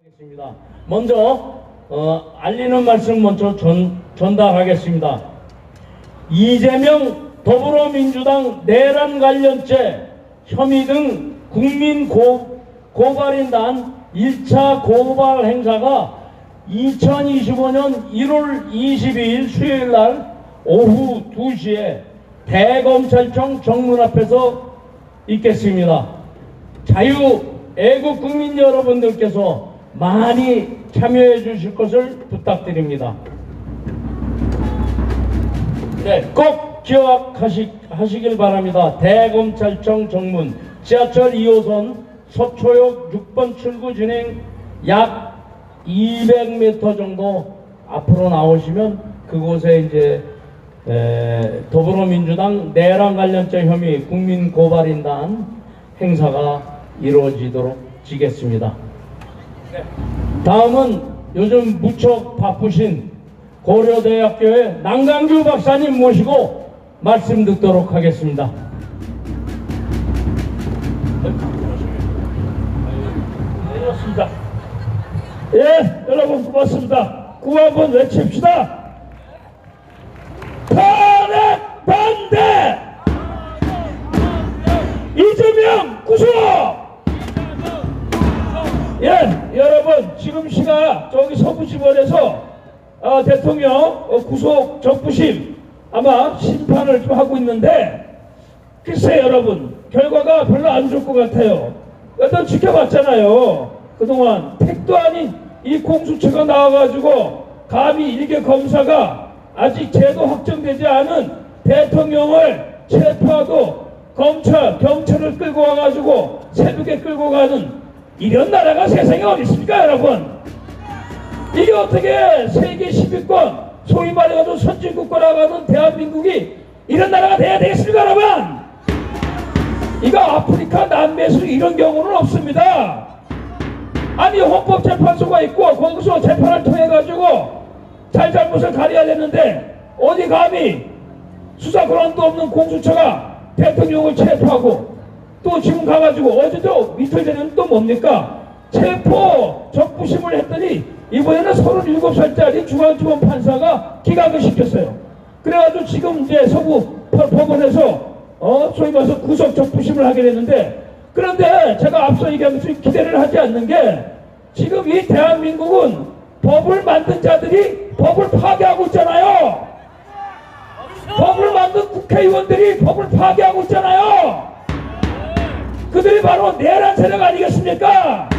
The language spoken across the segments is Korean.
하겠습니다. 먼저 알리는 말씀 먼저 전달하겠습니다. 이재명 더불어민주당 내란 관련죄 혐의 등 국민 고발인단 1차 고발 행사가 2025년 1월 22일 수요일 날 오후 2시에 대검찰청 정문 앞에서 있겠습니다. 자유애국 국민 여러분들께서 많이 참여해 주실 것을 부탁드립니다. 네, 꼭 기억하시길 바랍니다. 대검찰청 정문 지하철 2호선 서초역 6번 출구 진행 약 200m 정도 앞으로 나오시면 그곳에 이제 더불어민주당 내란 관련죄 혐의 국민 고발인단 행사가 이루어지도록 지겠습니다. 다음은 요즘 무척 바쁘신 고려대학교의 남강규 박사님 모시고 말씀 듣도록 하겠습니다. 고맙습니다. 예, 여러분 고맙습니다. 구호 한번 외칩시다. 탄핵 반대! 이재명 구속! 예, 여러분 지금 시각 저기 서부지법에서 대통령 구속 적부심 아마 심판을 좀 하고 있는데 글쎄 여러분 결과가 별로 안 좋을 것 같아요. 일단 지켜봤잖아요. 그동안 택도 아닌 이 공수처가 나와가지고 감히 일개 검사가 아직 제도 확정되지 않은 대통령을 체포하고 경찰을 끌고 와가지고 새벽에 끌고 가는 이런 나라가 세상에 어디 있습니까 여러분? 이게 어떻게 세계 10위권 소위 말해가지고 선진국가라고 하는 대한민국이 이런 나라가 돼야 되겠습니까 여러분? 이거 아프리카 남미에서 이런 경우는 없습니다. 아니 헌법재판소가 있고 거기서 재판을 통해가지고 잘잘못을 가려야 되는데 어디 감히 수사 권한도 없는 공수처가 대통령을 체포하고 또 지금 가가지고 어제도 이틀 전에는 또 뭡니까? 체포 적부심을 했더니 이번에는 37살짜리 중앙지검 판사가 기각을 시켰어요. 그래가지고 지금 이제 서부 법원에서 소위 말해서 구속 적부심을 하게 됐는데 그런데 제가 앞서 얘기한 것처럼 기대를 하지 않는 게 지금 이 대한민국은 법을 만든 자들이 법을 파괴하고 있잖아요. 법을 만든 국회의원들이 법을 파괴하고 있잖아요. 그들이 바로 내란 세력 아니겠습니까?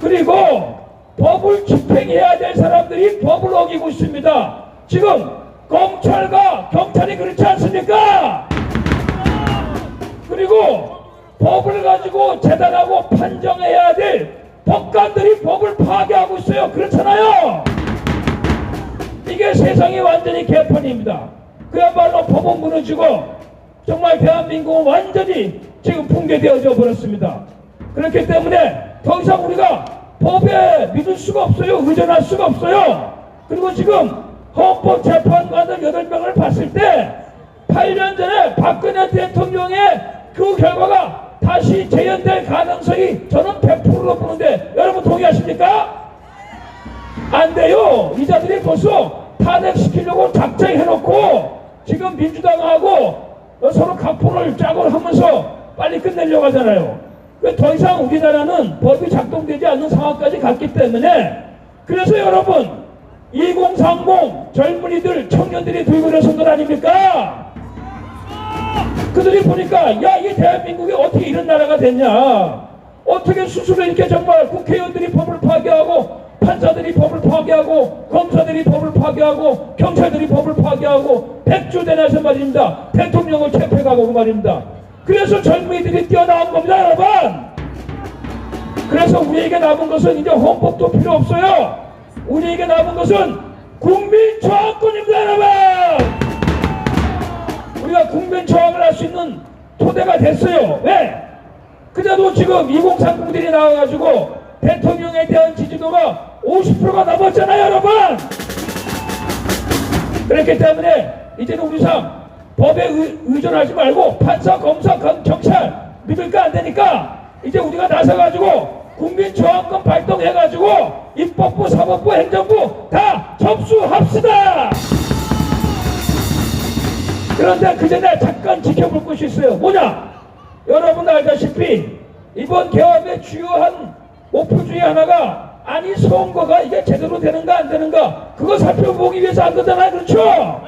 그리고 법을 집행해야 될 사람들이 법을 어기고 있습니다. 지금 검찰과 경찰이 그렇지 않습니까? 그리고 법을 가지고 재단하고 판정해야 될 법관들이 법을 파괴하고 있어요. 그렇잖아요. 이게 세상이 완전히 개판입니다. 그야말로 법은 무너지고 정말 대한민국은 완전히 지금 붕괴되어져 버렸습니다. 그렇기 때문에 더 이상 우리가 법에 믿을 수가 없어요. 의존할 수가 없어요. 그리고 지금 헌법재판관들 8명을 봤을 때 8년 전에 박근혜 대통령의 그 결과가 다시 재현될 가능성이 저는 100%로 보는데 여러분 동의하십니까? 안 돼요. 이 자들이 벌써 탄핵시키려고 작정해놓고 지금 민주당하고 서로 각본을 짜고 하면서 빨리 끝내려고 하잖아요. 더 이상 우리나라는 법이 작동되지 않는 상황까지 갔기 때문에 그래서 여러분 2030 젊은이들 청년들이 들고 일어선 것 아닙니까? 그들이 보니까 야 이 대한민국이 어떻게 이런 나라가 됐냐, 어떻게 스스로 이렇게 정말 국회의원들이 법을 파괴하고 판사들이 법을 파괴하고 검사들이 법을 파괴하고 경찰들이 법을 파괴하고 백주대나서 말입니다. 대통령을 체포해가고 말입니다. 그래서 젊은이들이 뛰어나온 겁니다 여러분. 그래서 우리에게 남은 것은 이제 헌법도 필요 없어요. 우리에게 남은 것은 국민저항권입니다 여러분. 우리가 국민저항을 할 수 있는 토대가 됐어요. 왜? 그래도 지금 2030들이 나와가지고 대통령에 대한 지지도가 50%가 넘었잖아요 여러분. 그렇기 때문에 이제는 우리 삶 법에 의존하지 말고 판사, 검사, 경찰 믿을 거 안 되니까 이제 우리가 나서가지고 국민저항권 발동해가지고 입법부, 사법부, 행정부 다 접수합시다. 그런데 그 전에 잠깐 지켜볼 것이 있어요. 뭐냐? 여러분 알다시피 이번 개업의 주요한 목표 중에 하나가 아니 선거가 이게 제대로 되는가 안 되는가 그거 살펴보기 위해서 한 거잖아요. 그렇죠?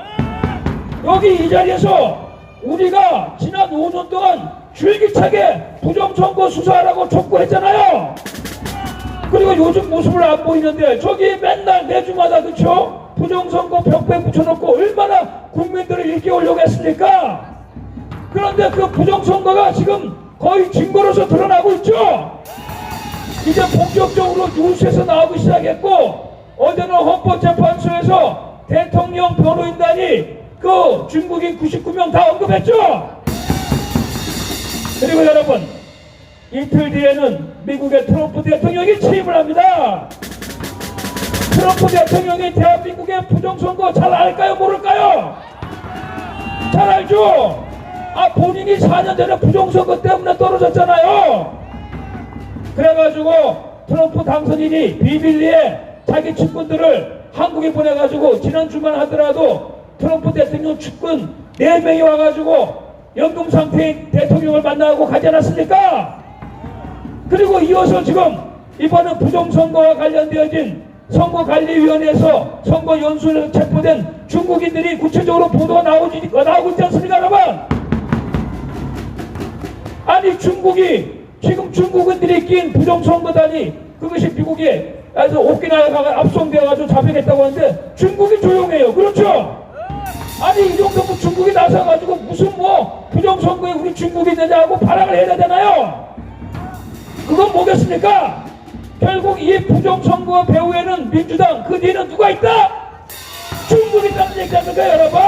여기 이 자리에서 우리가 지난 5년 동안 줄기차게 부정선거 수사하라고 촉구했잖아요. 그리고 요즘 모습을 안 보이는데 저기 맨날 매주마다 그쵸? 부정선거 벽에 붙여놓고 얼마나 국민들을 일깨우려고 했습니까? 그런데 그 부정선거가 지금 거의 증거로서 드러나고 있죠? 이제 본격적으로 뉴스에서 나오기 시작했고 어제는 헌법재판소에서 대통령 변호인단이 그 중국인 99명 다 언급했죠? 그리고 여러분 이틀 뒤에는 미국의 트럼프 대통령이 취임을 합니다. 트럼프 대통령이 대한민국의 부정선거 잘 알까요? 모를까요? 잘 알죠? 본인이 4년 전에 부정선거 때문에 떨어졌잖아요. 그래가지고 트럼프 당선인이 비밀리에 자기 측근들을 한국에 보내가지고 지난 주말 하더라도 트럼프 대통령 측근 4명이 와가지고 연금 상태인 대통령을 만나고 가지 않았습니까? 그리고 이어서 지금 이번에 부정선거와 관련되어진 선거관리위원회에서 선거연수에서 체포된 중국인들이 구체적으로 보도가 나오고 있지 않습니까 여러분? 아니 중국이 지금 중국인들이 낀 부정선거단이 그것이 미국에 오키나와가 압송되어가지고 잡혀겠다고 하는데 중국이 조용해요. 그렇죠? 아니 이 정도면 중국이 나서가지고 무슨 뭐 부정선거에 우리 중국이 되냐고 발악을 해야 되잖아요. 그건 뭐겠습니까? 결국 이 부정선거 배후에는 민주당 그 뒤에는 누가 있다? 중국이 있다는 얘기 아닙니까 여러분?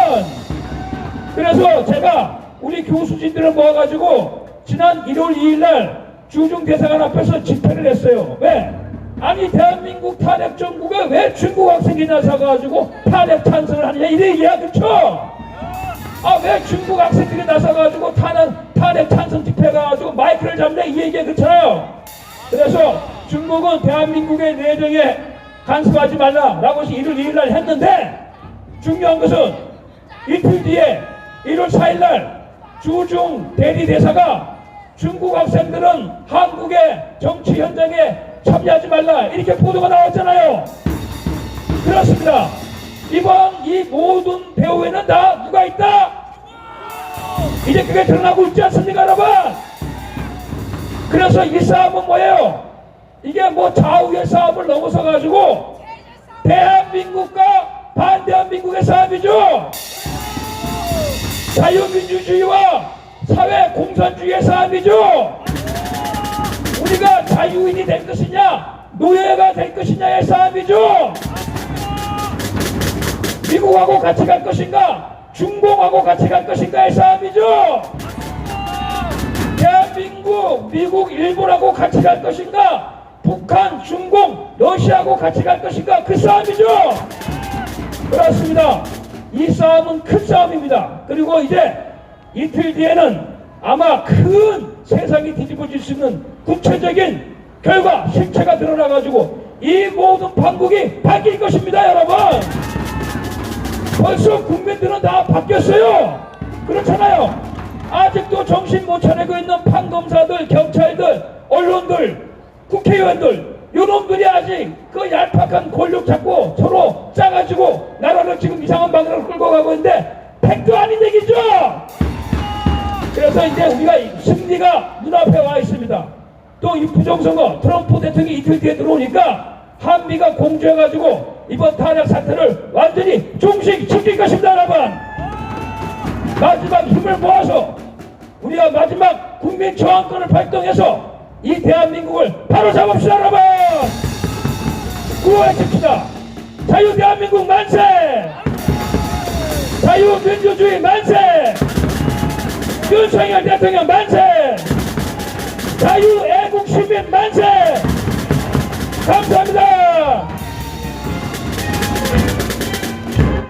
그래서 제가 우리 교수진들을 모아가지고 지난 1월 2일날 주중대사관 앞에서 집회를 했어요. 왜? 아니 대한민국 탄핵 정부가 왜 중국 학생이 나서가지고 탄핵 찬성을 하느냐 이래 얘기야. 그쵸? 왜 중국 학생들이 나서가지고 탄핵 찬성 집회 가가지고 마이크를 잡냐 이 얘기야. 그렇잖아요. 그래서 중국은 대한민국의 내정에 간섭하지 말라라고 1월 2일날 했는데 중요한 것은 이틀 뒤에 1월 4일날 주중 대리대사가 중국 학생들은 한국의 정치 현장에 참여하지 말라 이렇게 보도가 나왔잖아요. 그렇습니다. 이번 이 모든 배후에는 다 누가 있다? 이제 그게 드러나고 있지 않습니까 여러분? 그래서 이 싸움은 뭐예요? 이게 뭐 좌우의 싸움을 넘어서 가지고 대한민국과 반대한민국의 싸움이죠. 자유민주주의와 사회공산주의의 싸움이죠. 우리가 자유인이 될 것이냐 노예가 될 것이냐의 싸움이죠. 미국하고 같이 갈 것인가 중공하고 같이 갈 것인가의 싸움이죠. 대한민국, 미국, 일본하고 같이 갈 것인가 북한, 중공, 러시아하고 같이 갈 것인가 그 싸움이죠. 그렇습니다. 이 싸움은 큰 싸움입니다. 그리고 이제 이틀 뒤에는 아마 큰 세상이 뒤집어질 수 있는 구체적인 결과 실체가 드러나가지고 이 모든 판국이 바뀔 것입니다 여러분. 벌써 국민들은 다 바뀌었어요. 그렇잖아요. 아직도 정신 못 차리고 있는 판검사들, 경찰들, 언론들, 국회의원들 요놈들이 아직 그 얄팍한 권력 잡고 서로 짜가지고 나라를 지금 이상한 방향으로 끌고 가고 있는데 팩도 아닌 얘기죠. 그래서 이제 우리가 승리가 눈앞에 와 있습니다. 또 이 부정선거 트럼프 대통령이 이틀 뒤에 들어오니까 한미가 공조해가지고 이번 탄핵 사태를 완전히 종식시킬 것입니다 여러분. 마지막 힘을 모아서 우리가 마지막 국민 저항권을 발동해서 이 대한민국을 바로 잡읍시다 여러분. 구호해줍시다. 자유 대한민국 만세. 자유민주주의 만세. 윤석열 대통령 만세. 자유애국시민 만세. 감사합니다.